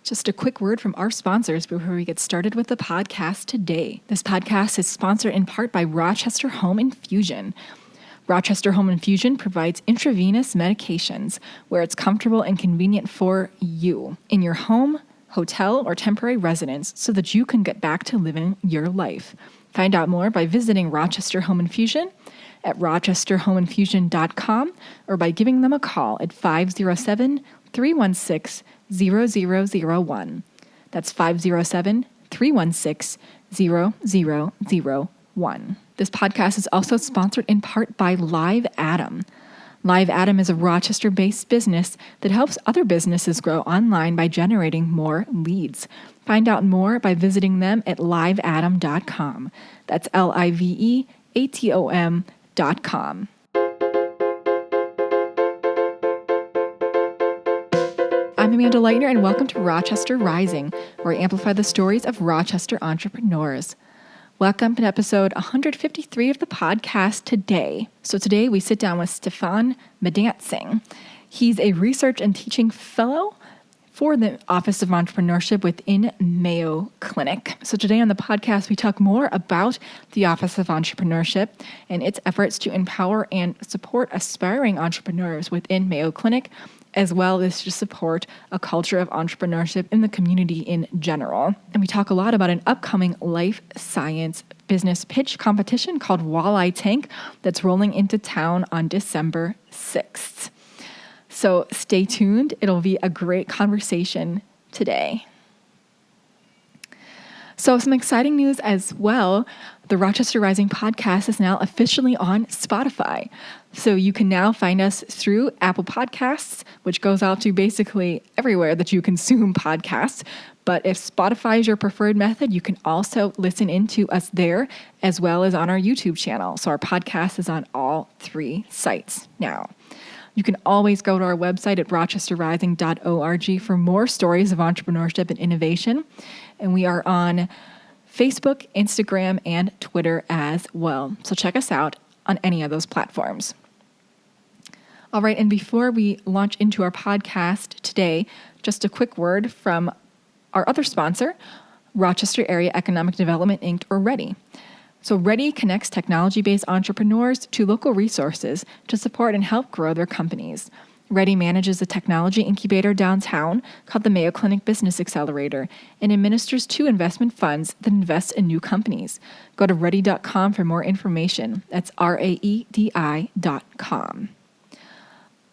Just a quick word from our sponsors before we get started with the podcast today. This podcast is sponsored in part by Rochester Home Infusion. Rochester Home Infusion provides intravenous medications where it's comfortable and convenient for you in your home, hotel, or temporary residence so that you can get back to living your life. Find out more by visiting Rochester Home Infusion at rochesterhomeinfusion.com or by giving them a call at 507-316-0001. That's 507-316-0001. This podcast is also sponsored in part by Live Atom. Live Atom is a Rochester-based business that helps other businesses grow online by generating more leads. Find out more by visiting them at liveatom.com. That's liveatom.com. I'm Amanda Leitner, and welcome to Rochester Rising, where I amplify the stories of Rochester entrepreneurs. Welcome to episode 153 of the podcast today. So today we sit down with Stefan Madansingh. He's a research and teaching fellow for the Office of Entrepreneurship within Mayo Clinic. So today on the podcast, we talk more about the Office of Entrepreneurship and its efforts to empower and support aspiring entrepreneurs within Mayo Clinic, as well as to support a culture of entrepreneurship in the community in general. And we talk a lot about an upcoming life science business pitch competition called Walleye Tank that's rolling into town on December 6th. So stay tuned. It'll be a great conversation today. So some exciting news as well. The Rochester Rising podcast is now officially on Spotify. So you can now find us through Apple Podcasts, which goes out to basically everywhere that you consume podcasts. But if Spotify is your preferred method, you can also listen into us there as well as on our YouTube channel. So our podcast is on all three sites now. You can always go to our website at rochesterrising.org for more stories of entrepreneurship and innovation. And we are on Facebook, Instagram, and Twitter as well. So check us out on any of those platforms. All right, and before we launch into our podcast today, just a quick word from our other sponsor, Rochester Area Economic Development, Inc., or READY. So READY connects technology-based entrepreneurs to local resources to support and help grow their companies. READY manages a technology incubator downtown called the Mayo Clinic Business Accelerator and administers 2 investment funds that invest in new companies. Go to ready.com for more information. That's RAEDI.com.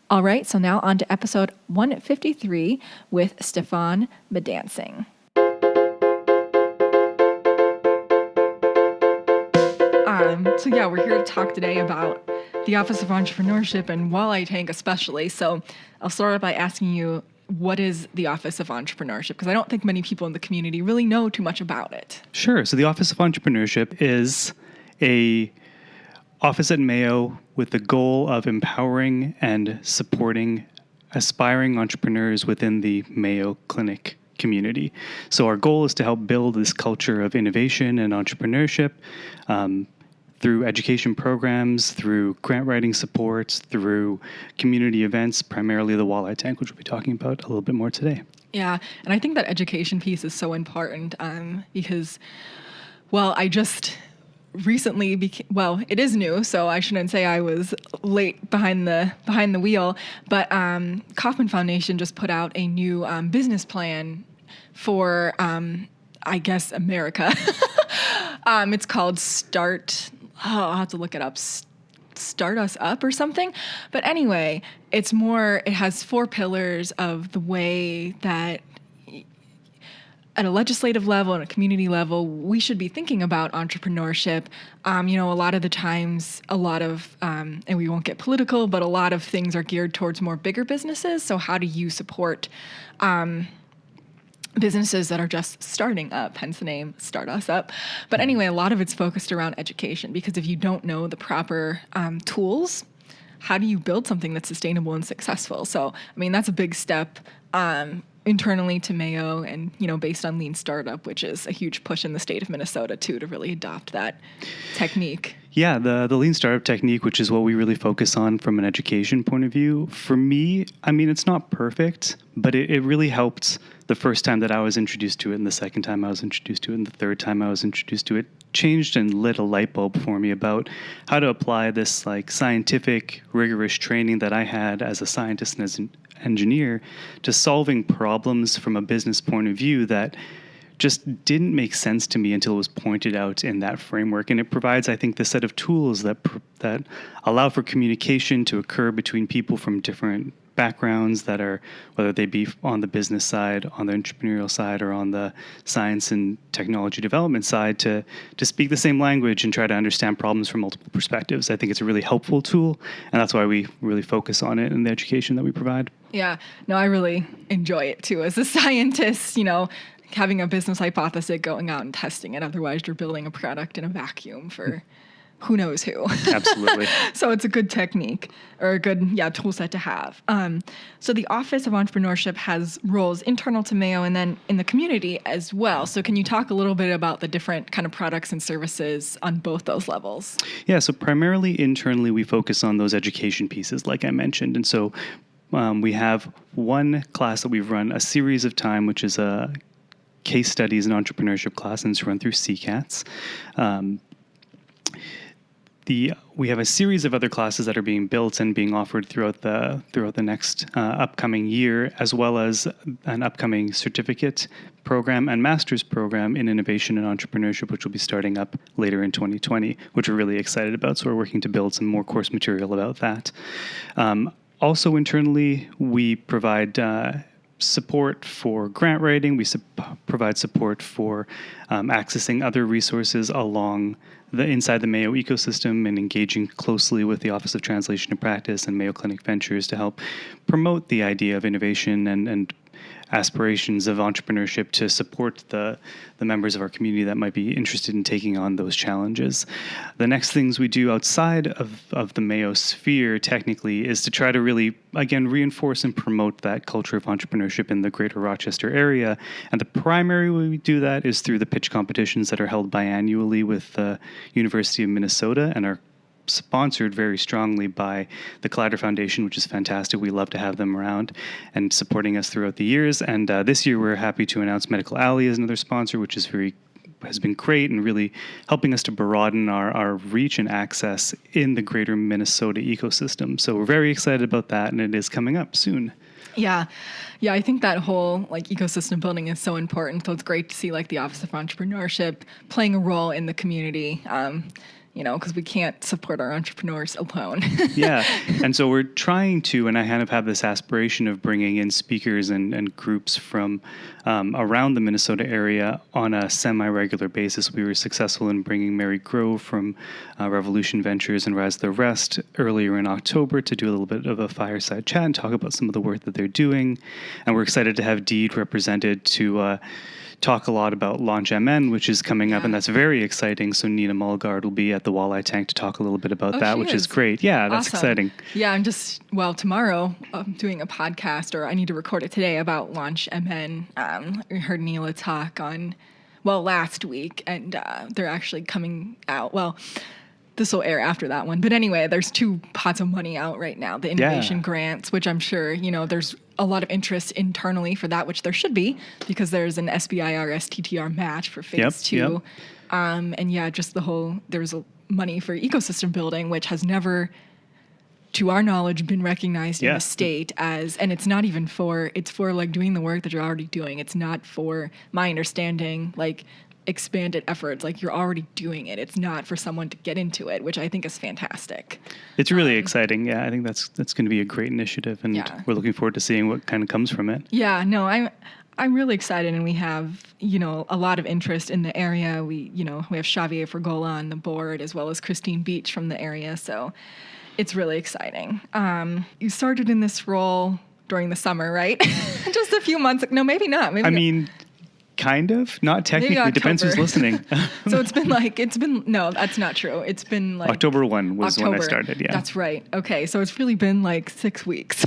All right, so now on to episode 153 with Stefan Madansingh. We're here to talk today about the Office of Entrepreneurship and Walleye Tank especially. So I'll start by asking you, what is the Office of Entrepreneurship? Because I don't think many people in the community really know too much about it. Sure. So the Office of Entrepreneurship is a office at Mayo with the goal of empowering and supporting aspiring entrepreneurs within the Mayo Clinic community. So our goal is to help build this culture of innovation and entrepreneurship through education programs, through grant writing supports, through community events, primarily the Walleye Tank, which we'll be talking about a little bit more today. Yeah, and I think that education piece is so important because, I just recently it is new, so I shouldn't say I was late behind the wheel, but Kauffman Foundation just put out a new business plan for, America. It's called I'll have to look it up, Start Us Up or something. But anyway, it has 4 pillars of the way that at a legislative level and a community level, we should be thinking about entrepreneurship. A lot of the times, and we won't get political, but a lot of things are geared towards more bigger businesses. So how do you support businesses that are just starting up, hence the name Start Us Up. But anyway, a lot of it's focused around education, because if you don't know the proper tools, how do you build something that's sustainable and successful? So, that's a big step internally to Mayo and, based on Lean Startup, which is a huge push in the state of Minnesota too, to really adopt that technique. Yeah, the Lean Startup technique, which is what we really focus on from an education point of view. For me, it's not perfect, but it really helped the first time that I was introduced to it, and the second time I was introduced to it, and the third time I was introduced to it, changed and lit a light bulb for me about how to apply this like scientific, rigorous training that I had as a scientist and as an engineer to solving problems from a business point of view that just didn't make sense to me until it was pointed out in that framework. And it provides, I think, the set of tools that allow for communication to occur between people from different backgrounds that are, whether they be on the business side, on the entrepreneurial side, or on the science and technology development side, to speak the same language and try to understand problems from multiple perspectives. I think it's a really helpful tool, and that's why we really focus on it in the education that we provide. Yeah, no, I really enjoy it too. As a scientist, having a business hypothesis, going out and testing it. Otherwise, you're building a product in a vacuum for who knows who. Absolutely. So it's a good technique, or a good tool set to have. So the Office of Entrepreneurship has roles internal to Mayo and then in the community as well. So can you talk a little bit about the different kind of products and services on both those levels? Yeah, so primarily internally, we focus on those education pieces, like I mentioned. And so we have one class that we've run a series of time, which is a case studies and entrepreneurship class, and it's run through CCATS. We have a series of other classes that are being built and being offered throughout the next upcoming year, as well as an upcoming certificate program and master's program in innovation and entrepreneurship, which will be starting up later in 2020, which we're really excited about. So we're working to build some more course material about that. Also internally, we provide support for grant writing. We provide support for accessing other resources along inside the Mayo ecosystem and engaging closely with the Office of Translation and Practice and Mayo Clinic Ventures to help promote the idea of innovation and aspirations of entrepreneurship to support the members of our community that might be interested in taking on those challenges. The next things we do outside of the Mayo sphere, technically, is to try to really, again, reinforce and promote that culture of entrepreneurship in the greater Rochester area. And the primary way we do that is through the pitch competitions that are held biannually with the University of Minnesota and are sponsored very strongly by the Collider Foundation, which is fantastic. We love to have them around and supporting us throughout the years. And this year, we're happy to announce Medical Alley as another sponsor, which has been great and really helping us to broaden our reach and access in the greater Minnesota ecosystem. So we're very excited about that, and it is coming up soon. Yeah, I think that whole ecosystem building is so important. So it's great to see the Office of Entrepreneurship playing a role in the community. Because we can't support our entrepreneurs alone. Yeah. And so we're trying to, and I kind of have this aspiration of bringing in speakers and groups from around the Minnesota area on a semi-regular basis. We were successful in bringing Mary Grove from Revolution Ventures and Rise the Rest earlier in October to do a little bit of a fireside chat and talk about some of the work that they're doing. And we're excited to have Deed represented to talk a lot about Launch MN, which is coming up, and that's very exciting. So Nina Mulgard will be at the Walleye Tank to talk a little bit about that, which is great. Yeah, that's exciting. Yeah, I'm just, tomorrow I'm doing a podcast, or I need to record it today, about Launch MN. I heard Neela talk last week, and they're actually coming out. Well, this will air after that one. But anyway, there's 2 pots of money out right now, the innovation grants, which I'm sure, there's a lot of interest internally for that, which there should be, because there's an SBIR STTR match for phase 2. Yep. And just there's money for ecosystem building, which has never, to our knowledge, been recognized in the state as, and it's not even it's for doing the work that you're already doing. It's not for, my understanding, expanded efforts. You're already doing it. It's not for someone to get into it, which I think is fantastic. It's really exciting. Yeah, I think that's going to be a great initiative, and we're looking forward to seeing what kind of comes from it. Yeah, no, I'm really excited, and we have a lot of interest in the area. We have Xavier Fergola on the board, as well as Christine Beach from the area. So it's really exciting. You started in this role during the summer, right? Just a few months. No, maybe not. Kind of, not technically. Depends who's listening. So no, that's not true. It's been October 1 was when I started. Yeah, that's right. Okay, so it's really been 6 weeks.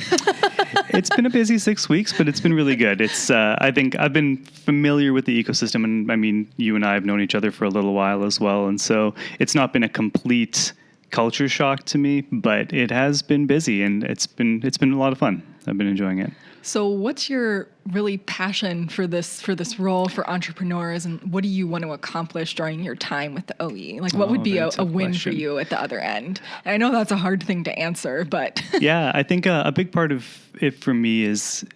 It's been a busy 6 weeks, but it's been really good. It's I think I've been familiar with the ecosystem, and you and I have known each other for a little while as well, and so it's not been a complete culture shock to me, but it has been busy, and it's been a lot of fun. I've been enjoying it. So what's your really passion for this role for entrepreneurs, and what do you want to accomplish during your time with the OE? Like what would be a win for you at the other end? And I know that's a hard thing to answer, but Yeah, I think a big part of it for me is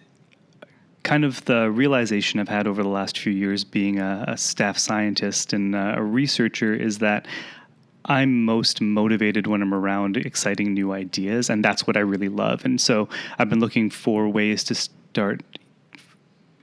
kind of the realization I've had over the last few years being a staff scientist and a researcher is that I'm most motivated when I'm around exciting new ideas, and that's what I really love. And so I've been looking for ways to start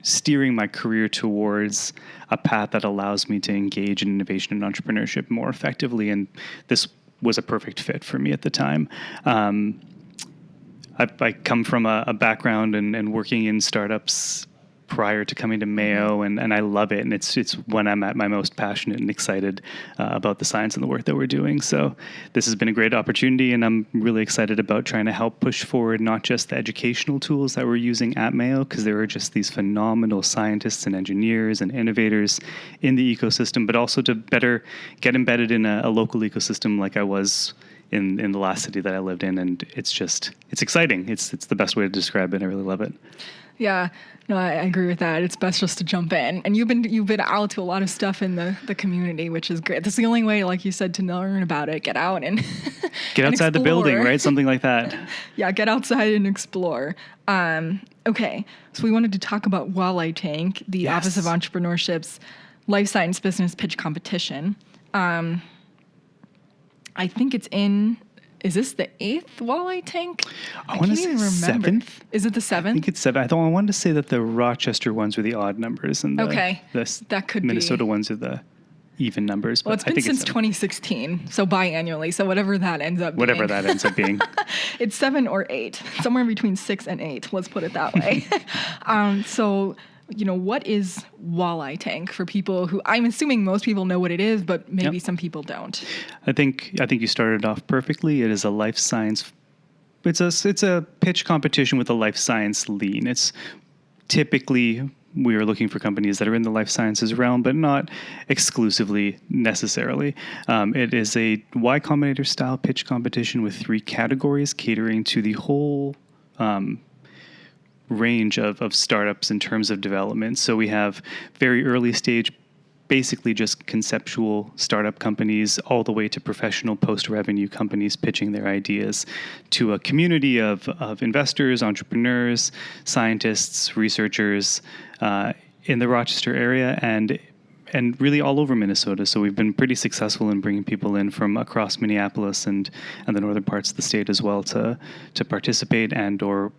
steering my career towards a path that allows me to engage in innovation and entrepreneurship more effectively. And this was a perfect fit for me at the time. I come from a background and working in startups prior to coming to Mayo, and I love it. And it's when I'm at my most passionate and excited about the science and the work that we're doing. So this has been a great opportunity, and I'm really excited about trying to help push forward not just the educational tools that we're using at Mayo, because there are just these phenomenal scientists and engineers and innovators in the ecosystem, but also to better get embedded in a local ecosystem like I was in the last city that I lived in. And it's exciting. It's the best way to describe it. I really love it. Yeah, no, I agree with that. It's best just to jump in. And you've been out to a lot of stuff in the community, which is great. That's the only way, like you said, to learn about it. Get out and get outside the building, right? Something like that. Yeah, get outside and explore. Okay, so we wanted to talk about Walleye Tank, the Office of Entrepreneurship's life science business pitch competition. I think it's in. Is this the 8th Walleye Tank? I want to say 7th. Is it the 7th? I think it's 7th. I wanted to say that the Rochester ones were the odd numbers, and that could Minnesota ones are the even numbers. Well, it's been since 2016, so biannually. So whatever that ends up being. It's 7 or 8, somewhere between 6 and 8. Let's put it that way. So, what is Walleye Tank for people who, I'm assuming most people know what it is, but maybe some people don't. I think you started off perfectly. It is a life science. It's a pitch competition with a life science lean. It's typically we are looking for companies that are in the life sciences realm, but not exclusively necessarily. It is a Y Combinator style pitch competition with 3 categories catering to the whole range of startups in terms of development. So we have very early stage, basically just conceptual startup companies, all the way to professional post-revenue companies pitching their ideas to a community of investors, entrepreneurs, scientists, researchers in the Rochester area and really all over Minnesota. So we've been pretty successful in bringing people in from across Minneapolis and the northern parts of the state as well to participate and or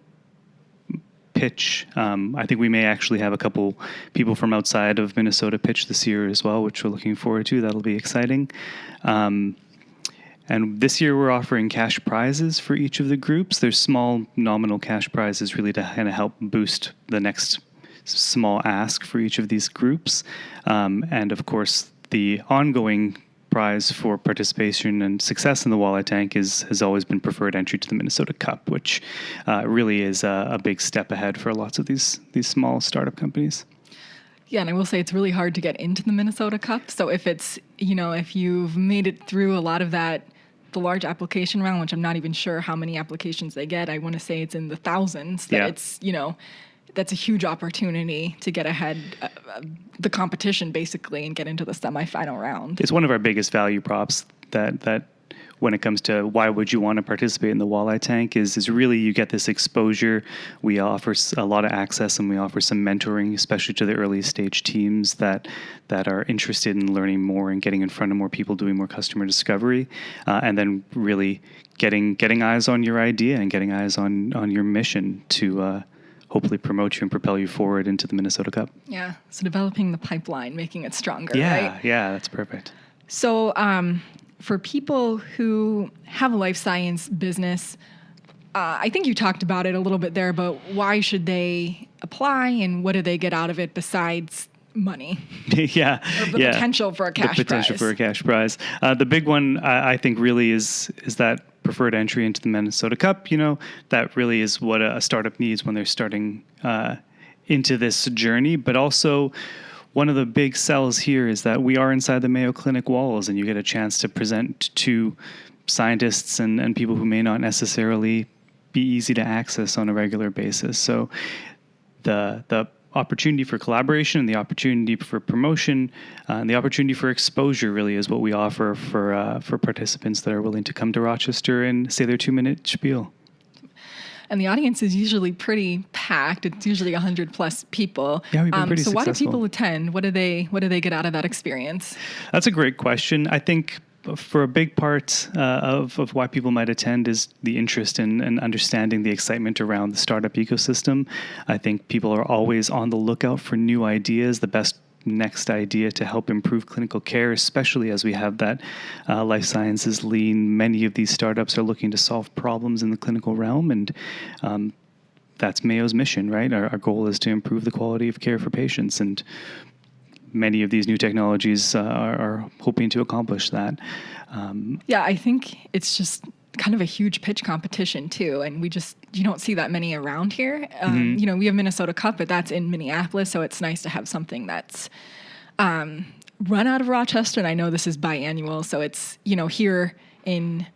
pitch. I think we may actually have a couple people from outside of Minnesota pitch this year as well, which we're looking forward to. That'll be exciting. And this year we're offering cash prizes for each of the groups. There's small nominal cash prizes really to kind of help boost the next small ask for each of these groups. And of course, the ongoing prize for participation and success in the Walleye Tank has always been preferred entry to the Minnesota Cup, which really is a big step ahead for lots of these small startup companies. Yeah, and I will say it's really hard to get into the Minnesota Cup. So if it's, if you've made it through a lot of that, the large application round, which I'm not even sure how many applications they get, I want to say it's in the thousands, it's, that's a huge opportunity to get ahead the competition basically and get into the semifinal round. It's one of our biggest value props that when it comes to why would you want to participate in the Walleye Tank is really you get this exposure. We offer a lot of access and we offer some mentoring, especially to the early stage teams that are interested in learning more and getting in front of more people, doing more customer discovery, and then really getting eyes on your idea and getting eyes on your mission to hopefully promote you and propel you forward into the Minnesota Cup. Yeah, so developing the pipeline, making it stronger, right? Yeah, that's perfect. So for people who have a life science business, I think you talked about it a little bit there, but why should they apply and what do they get out of it besides money? Potential for a cash prize. The potential for a cash prize. The big one, I think, really is that preferred entry into the Minnesota Cup. That really is what a startup needs when they're starting into this journey. But also, one of the big sells here is that we are inside the Mayo Clinic walls, and you get a chance to present to scientists and people who may not necessarily be easy to access on a regular basis. So the opportunity for collaboration and the opportunity for promotion and the opportunity for exposure really is what we offer for participants that are willing to come to Rochester and say their 2-minute spiel. And the audience is usually pretty packed. It's usually 100 plus people. Yeah, we've been pretty so successful. why do people attend? What do they get out of that experience? That's a great question. I think for a big part of why people might attend is the interest in understanding the excitement around the startup ecosystem. I think people are always on the lookout for new ideas, the best next idea to help improve clinical care, especially as we have that life sciences lean. Many of these startups are looking to solve problems in the clinical realm, and that's Mayo's mission, right? Our goal is to improve the quality of care for patients, and many of these new technologies are hoping to accomplish that. Yeah, I think it's just kind of a huge pitch competition too, and you don't see that many around here. You know, we have Minnesota Cup, but that's in Minneapolis, so it's nice to have something that's run out of Rochester. And I know this is biannual, so it's, you know, here in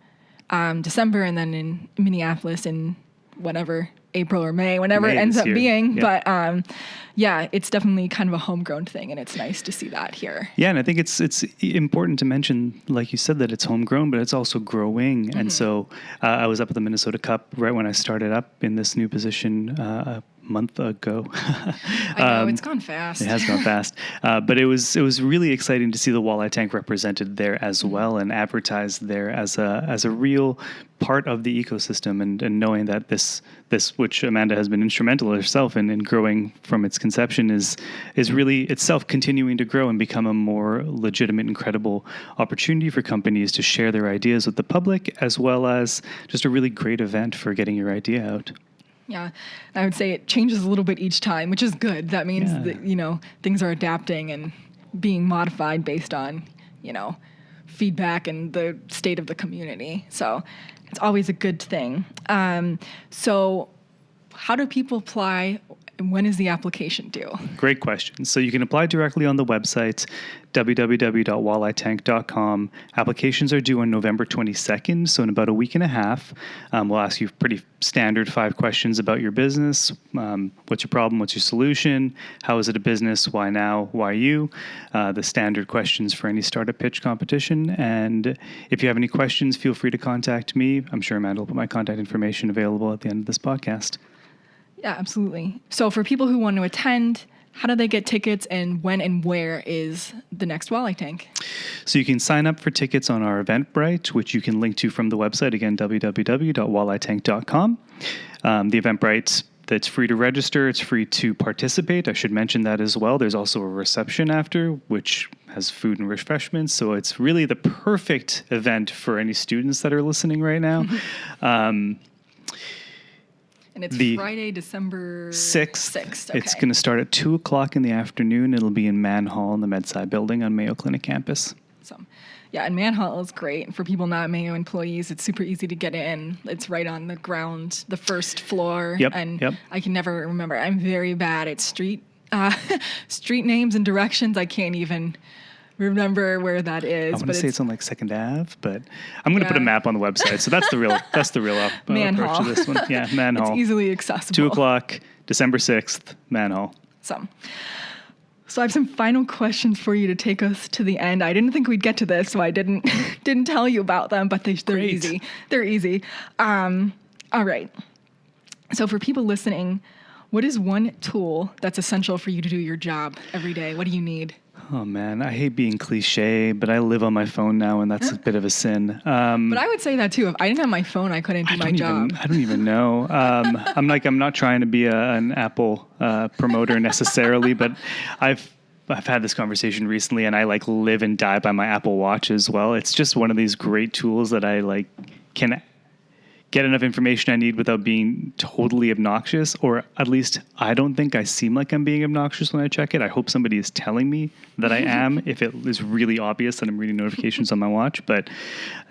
December and then in Minneapolis in whatever April or May, whenever it ends up being. Yep. But yeah, it's definitely kind of a homegrown thing, and it's nice to see that here. Yeah, and I think it's important to mention, like you said, that it's homegrown, but it's also growing. Mm-hmm. And so I was up at the Minnesota Cup right when I started up in this new position a month ago. I know, it's gone fast. It has gone fast. But it was really exciting to see the Walleye Tank represented there as well and advertised there as a real part of the ecosystem, and knowing that this which Amanda has been instrumental herself in growing from its conception is really itself continuing to grow and become a more legitimate and credible opportunity for companies to share their ideas with the public, as well as just a really great event for getting your idea out. Yeah, I would say it changes a little bit each time, which is good. That means that, you know, things are adapting and being modified based on, you know, feedback and the state of the community. So it's always a good thing. So how do people apply? When is the application due? Great question. So you can apply directly on the website, www.walleyetank.com. Applications are due on November 22nd, so in about a week and a half. We'll ask you pretty standard 5 questions about your business. What's your problem? What's your solution? How is it a business? Why now? Why you? The standard questions for any startup pitch competition. And if you have any questions, feel free to contact me. I'm sure Amanda will put my contact information available at the end of this podcast. Yeah, absolutely. So for people who want to attend, how do they get tickets, and when and where is the next Walleye Tank? So you can sign up for tickets on our Eventbrite, which you can link to from the website, again, www.walleyetank.com. The Eventbrite, that's free to register. It's free to participate. I should mention that as well. There's also a reception after, which has food and refreshments. So it's really the perfect event for any students that are listening right now. And it's Friday, December 6th. Okay. It's going to start at 2 o'clock in the afternoon. It'll be in Mann Hall in the MedSci building on Mayo Clinic campus. Awesome. Yeah, and Mann Hall is great. For people not Mayo employees, it's super easy to get in. It's right on the ground, the first floor. Yep. I can never remember. I'm very bad at street names and directions. I can't even remember where that is. I want to say it's on like 2nd Ave, but I'm going to put a map on the website. So that's the real Mann approach Hall. to this one. Yeah, Mann Hall. It's easily accessible. 2 o'clock, December 6th, Mann Hall. So I have some final questions for you to take us to the end. I didn't think we'd get to this, so I didn't tell you about them, but they're easy. They're easy. All right. So for people listening, what is one tool that's essential for you to do your job every day? What do you need? Oh, man, I hate being cliche, but I live on my phone now, and that's a bit of a sin. But I would say that, too. If I didn't have my phone, I couldn't do my job. I don't even know. I'm not trying to be an Apple promoter necessarily, but I've had this conversation recently, and I live and die by my Apple Watch as well. It's just one of these great tools that I can get enough information I need without being totally obnoxious, or at least I don't think I seem like I'm being obnoxious when I check it. I hope somebody is telling me that I am if it is really obvious that I'm reading notifications on my watch, but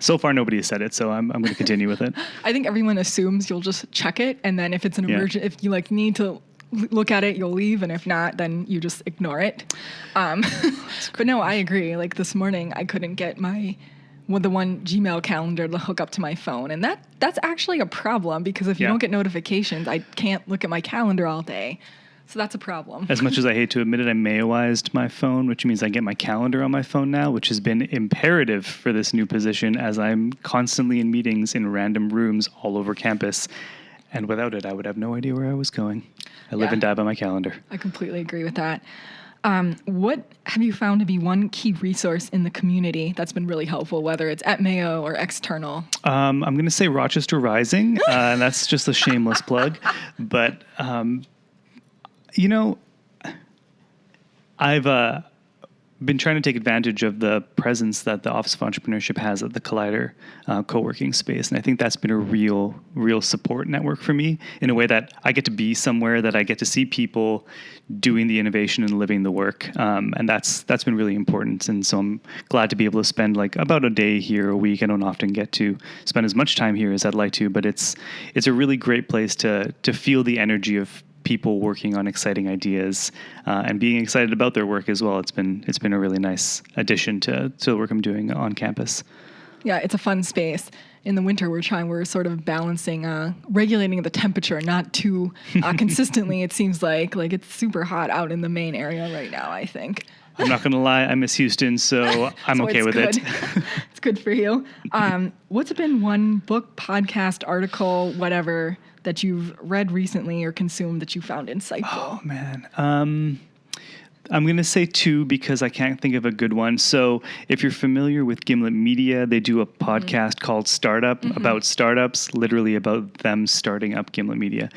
so far nobody has said it, so I'm going to continue with it. I think everyone assumes you'll just check it, and then if it's an emergency, if you need to look at it, you'll leave, and if not, then you just ignore it. But no, I agree. This morning, I couldn't get the one Gmail calendar to hook up to my phone. And that's actually a problem, because if you don't get notifications, I can't look at my calendar all day. So that's a problem. As much as I hate to admit it, I Mayoized my phone, which means I get my calendar on my phone now, which has been imperative for this new position as I'm constantly in meetings in random rooms all over campus. And without it, I would have no idea where I was going. I live and die by my calendar. I completely agree with that. What have you found to be one key resource in the community that's been really helpful, whether it's at Mayo or external? I'm going to say Rochester Rising, and that's just a shameless plug. But, I've been trying to take advantage of the presence that the Office of Entrepreneurship has at the Collider co-working space. And I think that's been a real support network for me in a way that I get to be somewhere that I get to see people doing the innovation and living the work. And that's been really important. And so I'm glad to be able to spend like about a day here a week. I don't often get to spend as much time here as I'd like to, but it's a really great place to feel the energy of people working on exciting ideas and being excited about their work as well. It's been a really nice addition to the work I'm doing on campus. Yeah, it's a fun space. In the winter, we're sort of balancing, regulating the temperature, not too consistently. It seems like it's super hot out in the main area right now, I think. I'm not going to lie, I miss Houston, so I'm okay with it. It's good for you. What's been one book, podcast, article, whatever, that you've read recently or consumed that you found insightful? Oh, man. I'm going to say two because I can't think of a good one. So if you're familiar with Gimlet Media, they do a podcast called Startup about startups, literally about them starting up Gimlet Media,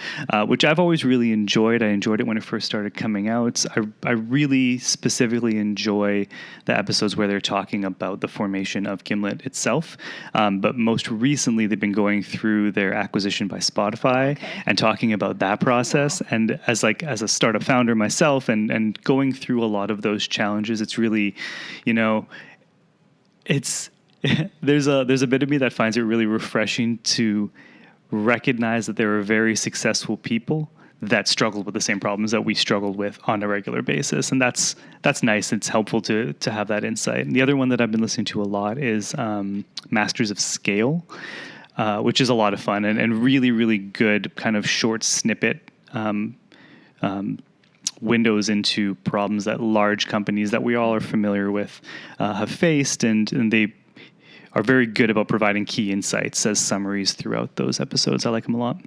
which I've always really enjoyed. I enjoyed it when it first started coming out. I really specifically enjoy the episodes where they're talking about the formation of Gimlet itself. But most recently, they've been going through their acquisition by Spotify and talking about that process. Wow. And as a startup founder myself and going through a lot of those challenges, it's really, it's there's a bit of me that finds it really refreshing to recognize that there are very successful people that struggled with the same problems that we struggled with on a regular basis, and that's nice. It's helpful to have that insight. And the other one that I've been listening to a lot is Masters of Scale, which is a lot of fun and really, really good kind of short snippet windows into problems that large companies that we all are familiar with have faced, and they are very good about providing key insights as summaries throughout those episodes. I like them a lot.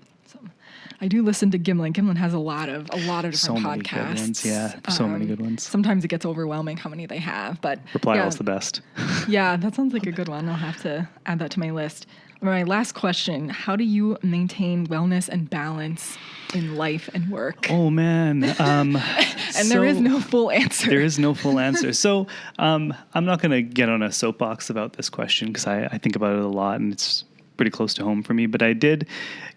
I do listen to Gimlet. Gimlet has a lot of different so podcasts. Many good ones. Yeah, so many good ones. Sometimes it gets overwhelming how many they have, but Reply All's the best. Yeah, that sounds like a good one. I'll have to add that to my list. My last question: how do you maintain wellness and balance in life and work? Oh man, and there is no full answer. There is no full answer. So I'm not going to get on a soapbox about this question because I think about it a lot and it's pretty close to home for me. But I did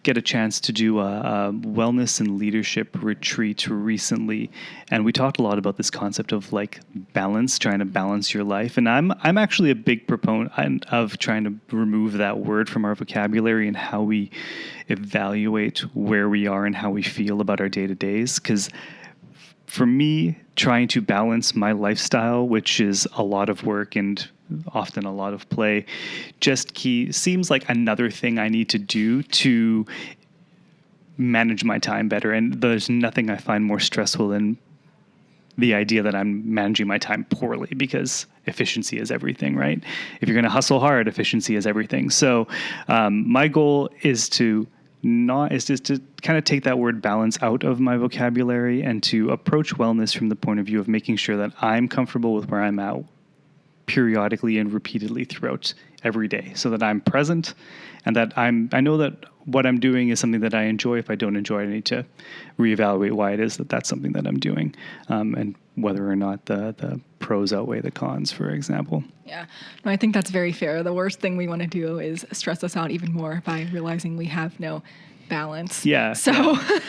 get a chance to do a wellness and leadership retreat recently, and we talked a lot about this concept of like balance, trying to balance your life. And I'm actually a big proponent of trying to remove that word from our vocabulary and how we evaluate where we are and how we feel about our day-to-days. Because for me, trying to balance my lifestyle, which is a lot of work and often a lot of play, just seems like another thing I need to do to manage my time better. And there's nothing I find more stressful than the idea that I'm managing my time poorly, because efficiency is everything, right? If you're going to hustle hard, efficiency is everything. So my goal is to just to kind of take that word balance out of my vocabulary and to approach wellness from the point of view of making sure that I'm comfortable with where I'm at periodically and repeatedly throughout every day, so that I'm present and that I know that what I'm doing is something that I enjoy. If I don't enjoy it, I need to reevaluate why it is that's something that I'm doing, and whether or not the pros outweigh the cons, for example. Yeah, no, I think that's very fair. The worst thing we want to do is stress us out even more by realizing we have no balance. Yeah. So yeah.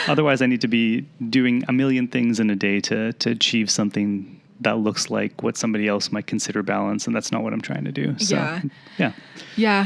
Otherwise, I need to be doing a million things in a day to achieve something that looks like what somebody else might consider balance, and that's not what I'm trying to do. So, yeah.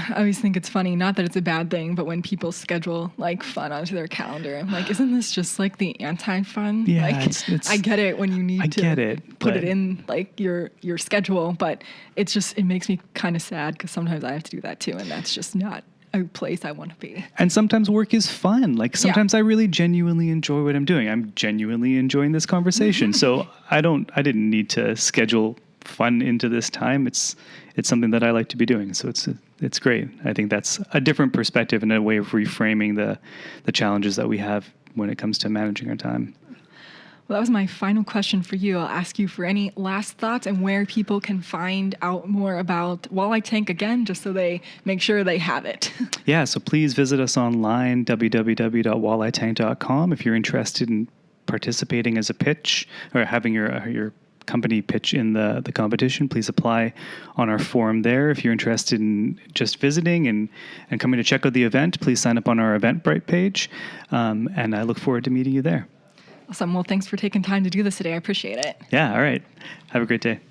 I always think it's funny, not that it's a bad thing, but when people schedule like fun onto their calendar, I'm like, isn't this just like the anti-fun? Yeah, like, it's I get it when you need to put it in like your schedule, but it makes me kind of sad because sometimes I have to do that too, and that's just not a place I want to be. And sometimes work is fun. Like sometimes I really genuinely enjoy what I'm doing. I'm genuinely enjoying this conversation. So I didn't need to schedule fun into this time. It's something that I like to be doing. So it's great. I think that's a different perspective and a way of reframing the challenges that we have when it comes to managing our time. Well, that was my final question for you. I'll ask you for any last thoughts and where people can find out more about Walleye Tank again, just so they make sure they have it. Yeah, so please visit us online, www.walleyetank.com, if you're interested in participating as a pitch or having your company pitch in the competition. Please apply on our form there. If you're interested in just visiting and coming to check out the event, please sign up on our Eventbrite page, and I look forward to meeting you there. Awesome. Well, thanks for taking time to do this today. I appreciate it. Yeah, all right. Have a great day.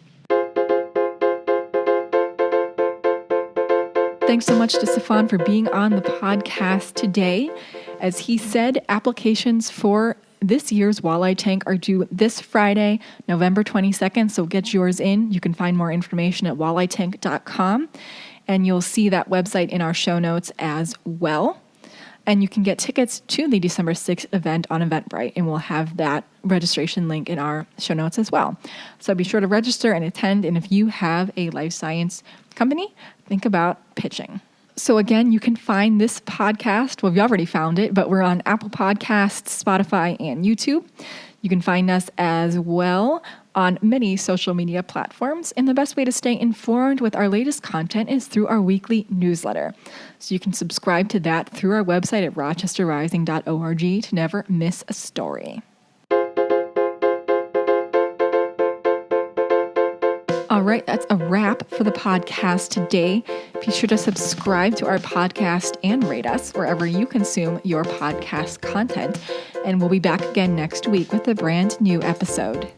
Thanks so much to Stefan for being on the podcast today. As he said, applications for this year's Walleye Tank are due this Friday, November 22nd, so get yours in. You can find more information at walleyetank.com, and you'll see that website in our show notes as well. And you can get tickets to the December 6th event on Eventbrite, and we'll have that registration link in our show notes as well. So be sure to register and attend, and if you have a life science company, think about pitching. So again, you can find this podcast, well, we already found it, but we're on Apple Podcasts, Spotify, and YouTube. You can find us as well on many social media platforms, and the best way to stay informed with our latest content is through our weekly newsletter. So you can subscribe to that through our website at rochesterrising.org to never miss a story. All right, that's a wrap for the podcast today. Be sure to subscribe to our podcast and rate us wherever you consume your podcast content. And we'll be back again next week with a brand new episode.